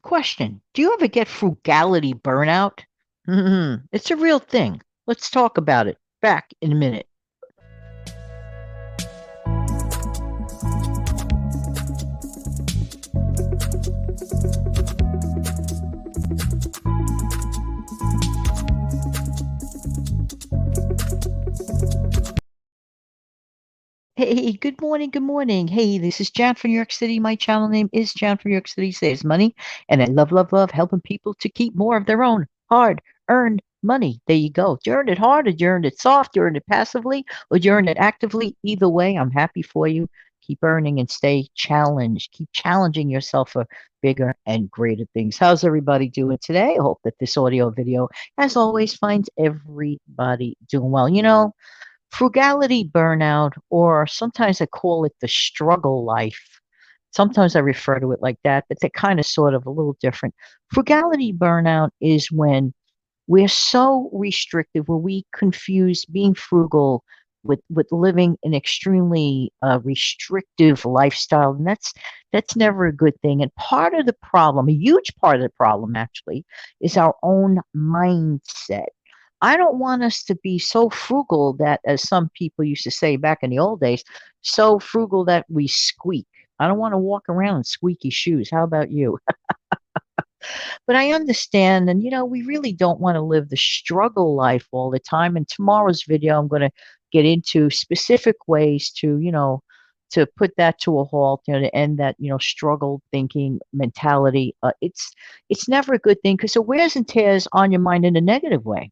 Question: do you ever get frugality burnout? It's a real thing. Let's talk about it. Back in a minute. Hey, good morning, good morning. Hey, this is Jan from New York City. My channel name is Jan from New York City Saves Money, and I love, love, love helping people to keep more of their own hard-earned money. There you go. You earned it hard, or you earned it soft, you earned it passively, or you earned it actively. Either way, I'm happy for you. Keep earning and stay challenged. Keep challenging yourself for bigger and greater things. How's everybody doing today? I hope that this audio video, as always, finds everybody doing well. Frugality burnout, or sometimes I call it the struggle life. Sometimes I refer to it like that, but they're kind of sort of a little different. Frugality burnout is when we're so restrictive, where we confuse being frugal with living an extremely restrictive lifestyle, and that's never a good thing. And part of the problem, a huge part of the problem actually, is our own mindset. I don't want us to be so frugal that, as some people used to say back in the old days, so frugal that we squeak. I don't want to walk around in squeaky shoes. How about you? But I understand, and we really don't want to live the struggle life all the time. In tomorrow's video, I'm going to get into specific ways to put that to a halt, to end that, struggle thinking mentality. It's never a good thing because it wears and tears on your mind in a negative way.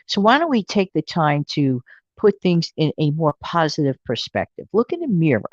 So why don't we take the time to put things in a more positive perspective? Look in the mirror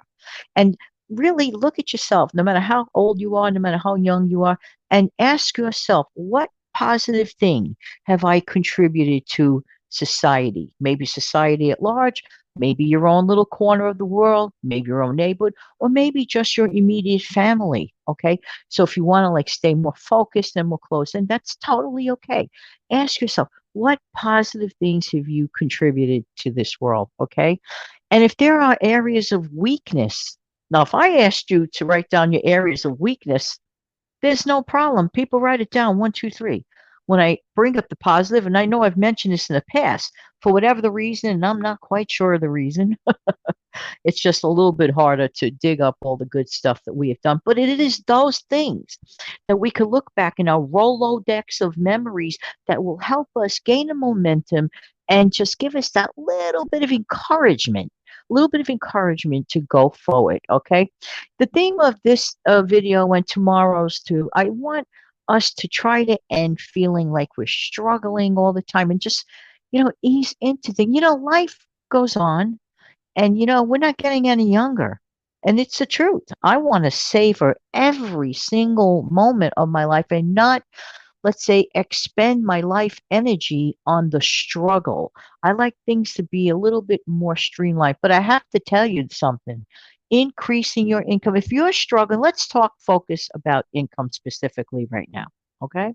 and really look at yourself, no matter how old you are, no matter how young you are, and ask yourself, what positive thing have I contributed to society? Maybe society at large, maybe your own little corner of the world, maybe your own neighborhood, or maybe just your immediate family. Okay. So if you want to like stay more focused and more close, and that's totally okay. Ask yourself, what positive things have you contributed to this world? Okay. And if there are areas of weakness, now, if I asked you to write down your areas of weakness, there's no problem. People write it down one, two, three. When I bring up the positive, and I know I've mentioned this in the past, for whatever the reason, and I'm not quite sure of the reason, it's just a little bit harder to dig up all the good stuff that we have done. But it is those things that we can look back in our Rolodex of memories that will help us gain a momentum and just give us that little bit of encouragement to go forward. Okay. The theme of this video and tomorrow's too, I want us to try to end feeling like we're struggling all the time and just, ease into things. Life goes on, and we're not getting any younger. And it's the truth. I want to savor every single moment of my life and not, let's say, expend my life energy on the struggle. I like things to be a little bit more streamlined. But I have to tell you something. Increasing your income. If you're struggling, let's talk focus about income specifically right now. Okay.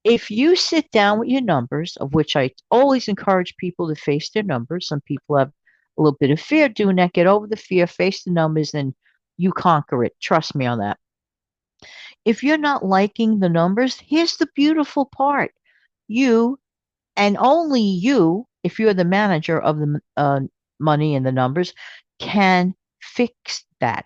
If you sit down with your numbers, of which I always encourage people to face their numbers, some people have a little bit of fear doing that. Get over the fear, face the numbers, and you conquer it. Trust me on that. If you're not liking the numbers, here's the beautiful part. You, and only you, if you're the manager of the money and the numbers, can fix that.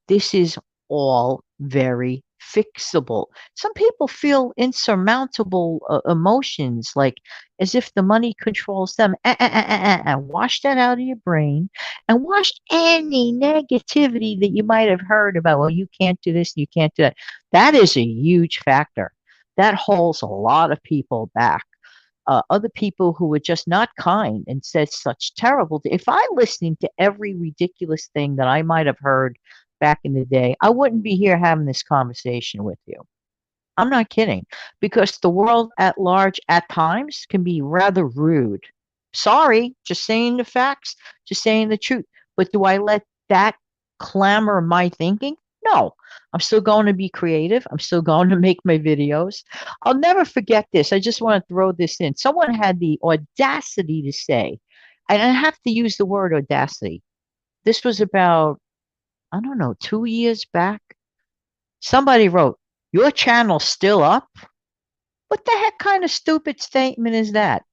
This is all very fixable. Some people feel insurmountable emotions, like as if the money controls them. Wash that out of your brain and wash any negativity that you might have heard about. Well, you can't do this, you can't do that. That is a huge factor. That holds a lot of people back. Other people who were just not kind and said such terrible. If I listened to every ridiculous thing that I might have heard back in the day, I wouldn't be here having this conversation with you. I'm not kidding, because the world at large at times can be rather rude. Sorry, just saying the facts, just saying the truth. But do I let that clamor my thinking? No, I'm still going to be creative. I'm still going to make my videos. I'll never forget this. I just want to throw this in. Someone had the audacity to say, and I have to use the word audacity. This was about, I don't know, 2 years back. Somebody wrote, Your channel's still up? What the heck kind of stupid statement is that?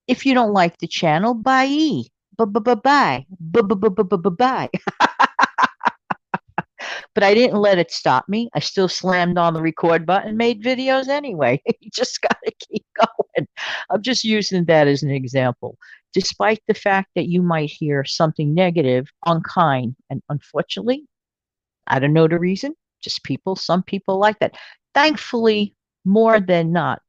If you don't like the channel, bye. Bye. Bye. But I didn't let it stop me. I still slammed on the record button, made videos anyway. You just got to keep going. I'm just using that as an example. Despite the fact that you might hear something negative, unkind, and unfortunately, I don't know the reason, just people, some people like that. Thankfully, more than not,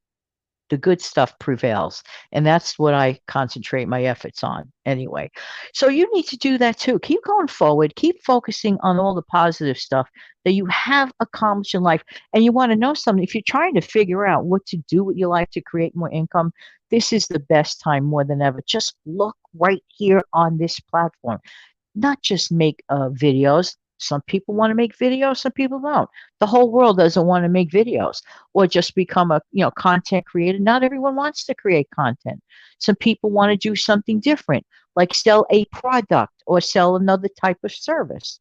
the good stuff prevails. And that's what I concentrate my efforts on anyway. So you need to do that too. Keep going forward, keep focusing on all the positive stuff that you have accomplished in life. And you want to know something, if you're trying to figure out what to do with your life to create more income, this is the best time more than ever. Just look right here on this platform, not just make videos. Some people want to make videos, some people don't. The whole world doesn't want to make videos or just become a content creator. Not everyone wants to create content. Some people want to do something different, like sell a product or sell another type of service.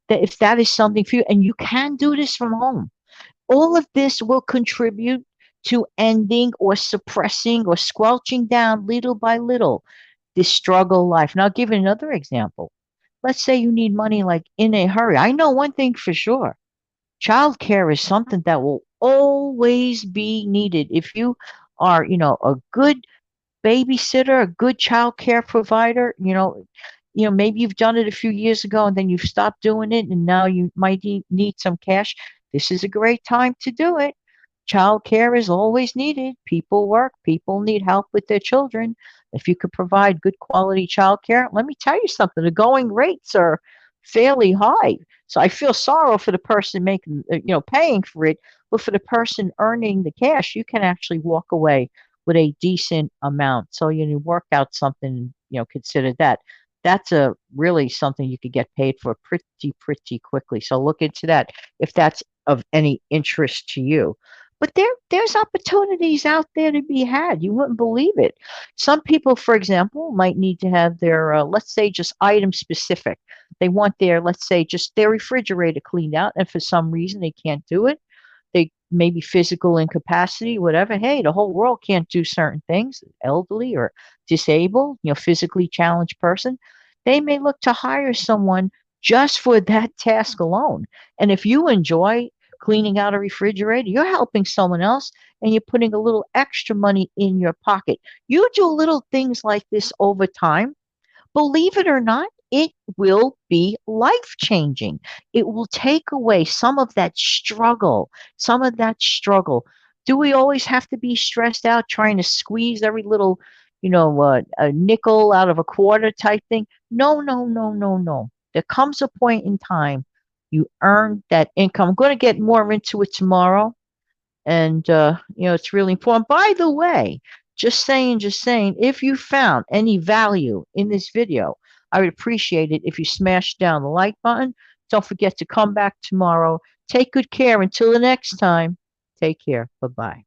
That if that is something for you, and you can do this from home, all of this will contribute to ending or suppressing or squelching down little by little this struggle life. Now, I'll give you another example. Let's say you need money like in a hurry. I know one thing for sure. Childcare is something that will always be needed. If you are, a good babysitter, a good child care provider, maybe you've done it a few years ago and then you've stopped doing it and now you might need some cash. This is a great time to do it. Child care is always needed. People work, people need help with their children. If you could provide good quality child care, let me tell you something, the going rates are fairly high. So I feel sorrow for the person making, paying for it, but for the person earning the cash, you can actually walk away with a decent amount. So you work out something, consider that. That's a really something you could get paid for pretty quickly. So look into that if that's of any interest to you. But there's opportunities out there to be had. You wouldn't believe it. Some people, for example, might need to have their, let's say, just item specific. They want their, let's say, just their refrigerator cleaned out, and for some reason they can't do it. They maybe physical incapacity, whatever. Hey, the whole world can't do certain things. Elderly or disabled, physically challenged person, they may look to hire someone just for that task alone. And if you enjoy cleaning out a refrigerator, you're helping someone else and you're putting a little extra money in your pocket. You do little things like this over time, believe it or not, it will be life changing. It will take away some of that struggle, some of that struggle. Do we always have to be stressed out trying to squeeze every little, a nickel out of a quarter type thing? No, no, no, no, no. There comes a point in time you earn that income. I'm going to get more into it tomorrow. And, it's really important. By the way, just saying, if you found any value in this video, I would appreciate it if you smash down the like button. Don't forget to come back tomorrow. Take good care. Until the next time, take care. Bye bye.